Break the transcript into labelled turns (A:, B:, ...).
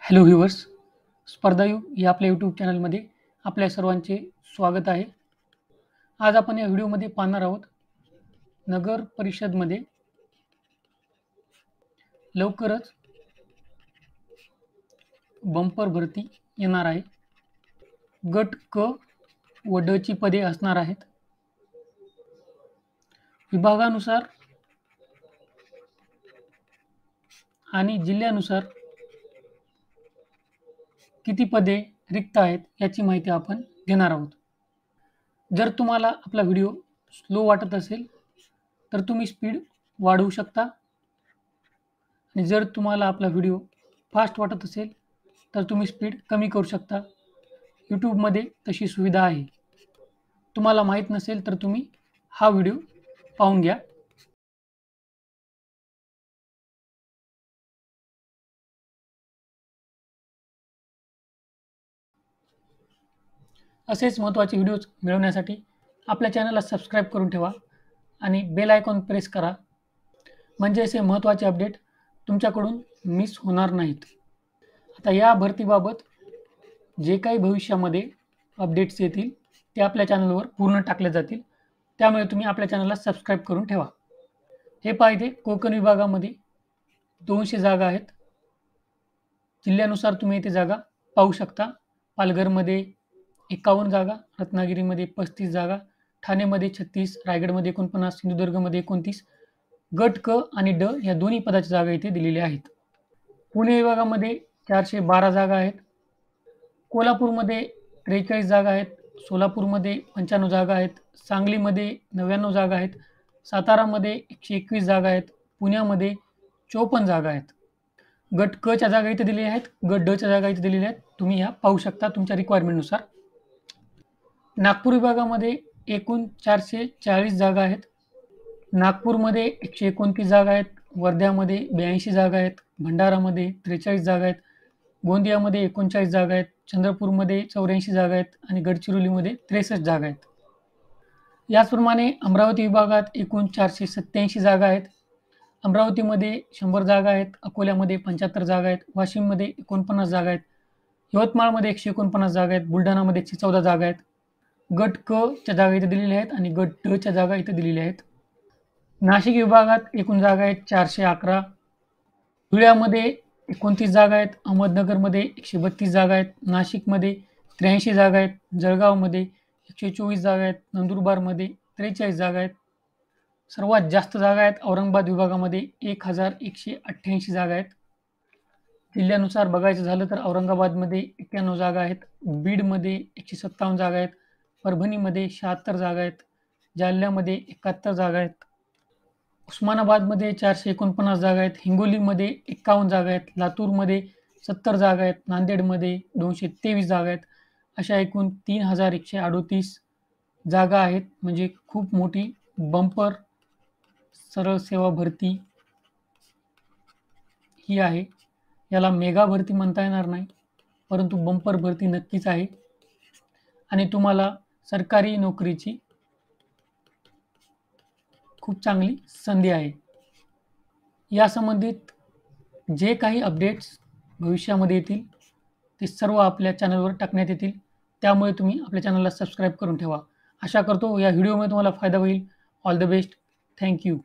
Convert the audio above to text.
A: Hello viewers, स्पर्धायुग या आपल्या YouTube चॅनलमध्ये आपल्या सर्वांचे स्वागत आहे. आज आपण या व्हिडिओमध्ये पाहणार आहोत नगर परिषदमध्ये लवकरच बंपर भरती येणार आहे. गट क व ड ची पदे असणार आहेत. विभागानुसार आणि जिल्ह्यानुसार किती पदे रिक्त आहेत याची माहिती आपण घेणार आहोत. जर तुम्हाला आपला व्हिडिओ स्लो वाटत असेल तर तुम्ही स्पीड वाढवू शकता आणि जर तुम्हाला आपला व्हिडिओ फास्ट वाटत असेल तर तुम्ही स्पीड कमी करू शकता. यूट्यूबमध्ये तशी सुविधा आहे. तुम्हाला माहीत नसेल तर तुम्ही हा व्हिडिओ पाहून घ्या. असेच महत्त्वाचे व्हिडिओज मिळवण्यासाठी आपल्या चॅनलला सबस्क्राईब करून ठेवा आणि बेल आयकॉन प्रेस करा, म्हणजे असे महत्त्वाचे अपडेट तुमच्याकडून मिस होणार नाहीत. आता या भरतीबाबत जे काही भविष्यामध्ये अपडेट्स येतील ते आपल्या चॅनलवर पूर्ण टाकले जातील. त्यामुळे तुम्ही आपल्या चॅनलला सबस्क्राईब करून ठेवा. हे पाहिजे कोकण विभागामध्ये 200 जागा आहेत. जिल्ह्यानुसार तुम्ही इथे जागा पाहू शकता. पालघरमध्ये 51 जागा, रत्नागिरीमध्ये 35 जागा, ठाणेमध्ये 36, रायगडमध्ये 49, सिंधुदुर्गमध्ये 29. गट क आणि ड या दोन्ही पदाच्या जागा इथे दिलेल्या आहेत. पुणे विभागामध्ये 412 जागा आहेत. कोल्हापूरमध्ये 43 जागा आहेत. सोलापूरमध्ये 95 जागा आहेत. सांगलीमध्ये 99 जागा आहेत. सातारामध्ये 121 जागा आहेत. पुण्यामध्ये 54 जागा आहेत. गट क च्या जागा इथे दिलेल्या आहेत. गट ड च्या जागा इथे दिलेल्या आहेत. तुम्ही ह्या पाहू शकता तुमच्या रिक्वायरमेंटनुसार. नागपूर विभागामध्ये एकूण 440 जागा आहेत. नागपूरमध्ये 129 जागा आहेत. वर्ध्यामध्ये 82 जागा आहेत. भंडारामध्ये 43 जागा आहेत. गोंदियामध्ये 39 जागा आहेत. चंद्रपूरमध्ये 84 जागा आहेत आणि गडचिरोलीमध्ये 63 जागा आहेत. याचप्रमाणे अमरावती विभागात एकूण 487 जागा आहेत. अमरावतीमध्ये 100 जागा आहेत. अकोल्यामध्ये 75 जागा आहेत. वाशिममध्ये 49 जागा आहेत. यवतमाळमध्ये 149 जागा आहेत. बुलढाणामध्ये 114 जागा आहेत. गट क च्या जागा इथे दिलेल्या आहेत आणि गट ड च्या जागा इथे दिलेल्या आहेत. नाशिक विभागात एकूण जागा आहेत 411. धुळ्यामध्ये 29 जागा आहेत. अहमदनगरमध्ये 132 जागा आहेत. नाशिकमध्ये 83 जागा आहेत. जळगावमध्ये 124 जागा आहेत. नंदुरबारमध्ये 43 जागा आहेत. सर्वात जास्त जागा आहेत औरंगाबाद विभागामध्ये 1188 जागा आहेत. जिल्ह्यानुसार बघायचं झालं तर औरंगाबादमध्ये 91 जागा आहेत. बीडमध्ये 157 जागा आहेत. परभणीमध्ये 76 जागा आहेत. जालन्यामध्ये 71 जागा आहेत. उस्मानाबादमध्ये 449 जागा आहेत. हिंगोलीमध्ये 51 जागा आहेत. लातूरमध्ये 70 जागा आहेत. नांदेडमध्ये 223 जागा आहेत. अशा एकूण 3138 जागा आहेत. म्हणजे खूप मोठी बंपर सरळ सेवा भरती ही आहे. याला मेगा भरती म्हणता येणार नाही, परंतु बंपर भरती नक्कीच आहे आणि तुम्हाला सरकारी नोकरीची खूप चांगली संधी आहे. या संबंधित जे काही अपडेट्स भविष्यामध्ये येतील ते सर्व आपल्या चॅनलवर टाकण्यात येतील. त्यामुळे तुम्ही आपल्या चॅनलला सबस्क्राईब करून ठेवा. आशा करतो या व्हिडिओमध्ये तुम्हाला फायदा होईल. All the best. Thank you.